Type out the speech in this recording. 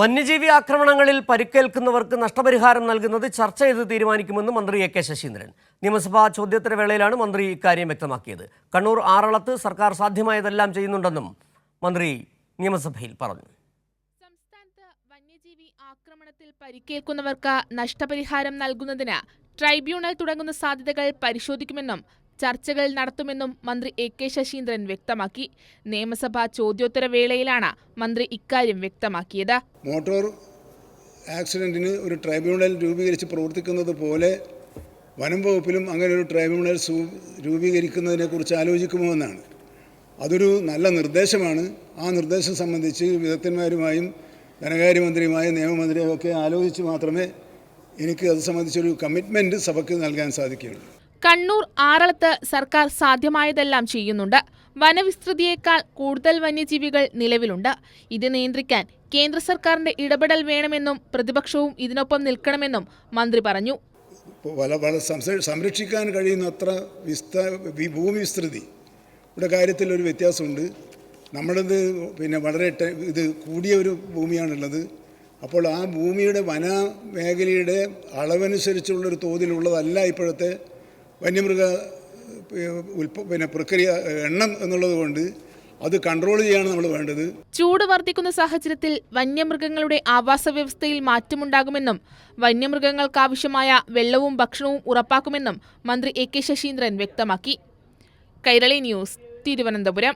വന്യജീവി ആക്രമണങ്ങളിൽ പരിക്കേൽക്കുന്നവർക്ക് നഷ്ടപരിഹാരം നൽകുന്നത് ചർച്ച ചെയ്ത് തീരുമാനിക്കുമെന്ന് മന്ത്രി എ.കെ. ശശീന്ദ്രൻ. നിയമസഭാ ചോദ്യോത്തരവേളയിലാണ് മന്ത്രി ഇക്കാര്യം വ്യക്തമാക്കിയത്. കണ്ണൂർ ആറളത്ത് സർക്കാർ സാധ്യമായതെല്ലാം ചെയ്യുന്നുണ്ടെന്നും മന്ത്രി നിയമസഭയിൽ പറഞ്ഞു. സംസ്ഥാനത്ത് വന്യജീവി ആക്രമണത്തിൽ പരിക്കേൽക്കുന്നവർക്ക് നഷ്ടപരിഹാരം നൽകുന്നതിന് ട്രൈബ്യൂണൽ തുടങ്ങുന്ന സാധ്യതകൾ പരിശോധിക്കുമെന്നും ചർച്ചകൾ നടത്തുമെന്നും മന്ത്രി എ.കെ. ശശീന്ദ്രൻ വ്യക്തമാക്കി. നിയമസഭാ ചോദ്യോത്തരവേളയിലാണ് മന്ത്രി ഇക്കാര്യം വ്യക്തമാക്കിയത്. മോട്ടോർ ആക്സിഡന്റിന് ഒരു ട്രൈബ്യൂണൽ രൂപീകരിച്ച് പ്രവർത്തിക്കുന്നത് പോലെ വനം വകുപ്പിലും അങ്ങനെ ഒരു ട്രൈബ്യൂണൽ രൂപീകരിക്കുന്നതിനെക്കുറിച്ച് ആലോചിക്കുമോ എന്നാണ്. അതൊരു നല്ല നിർദ്ദേശമാണ്. ആ നിർദ്ദേശം സംബന്ധിച്ച് വിദഗ്ധന്മാരുമായും ധനകാര്യമന്ത്രിയുമായും നിയമമന്ത്രിയും ഒക്കെ ആലോചിച്ച് മാത്രമേ എനിക്ക് അത് സംബന്ധിച്ചൊരു കമ്മിറ്റ്മെൻറ്റ് സഭയ്ക്ക് നൽകാൻ സാധിക്കുകയുള്ളൂ. കണ്ണൂർ ആറളത്ത് സർക്കാർ സാധ്യമായതെല്ലാം ചെയ്യുന്നുണ്ട്. വനവിസ്തൃതിയേക്കാൾ കൂടുതൽ വന്യജീവികൾ നിലവിലുണ്ട്. ഇത് നിയന്ത്രിക്കാൻ കേന്ദ്ര സർക്കാരിന്റെ ഇടപെടൽ വേണമെന്നും പ്രതിപക്ഷവും ഇതിനൊപ്പം നിൽക്കണമെന്നും മന്ത്രി പറഞ്ഞു. സംരക്ഷിക്കാൻ കഴിയുന്നത്ര ഭൂമി വിസ്തൃതി ഇവിടെ കാര്യത്തിൽ ഒരു വ്യത്യാസമുണ്ട്. നമ്മളത് വളരെ ഇത് കൂടിയ ഒരു ഭൂമിയാണുള്ളത്. അപ്പോൾ ആ ഭൂമിയുടെ വന മേഖലയുടെ അളവനുസരിച്ചുള്ളൊരു തോതിലുള്ളതല്ല ഇപ്പോഴത്തെ വന്യമൃഗ പ്രക്രിയ എണ്ണം എന്നുള്ളത് കൊണ്ട് അത് കൺട്രോൾ ചെയ്യാണ് നമ്മൾ വേണ്ടത്. ചൂട് വർദ്ധിക്കുന്ന സാഹചര്യത്തിൽ വന്യമൃഗങ്ങളുടെ ആവാസ വ്യവസ്ഥയിൽ മാറ്റമുണ്ടാകുമെന്നും വന്യമൃഗങ്ങൾക്കാവശ്യമായ വെള്ളവും ഭക്ഷണവും ഉറപ്പാക്കുമെന്നും മന്ത്രി എ.കെ. ശശീന്ദ്രൻ വ്യക്തമാക്കി. കൈരളി ന്യൂസ്, തിരുവനന്തപുരം.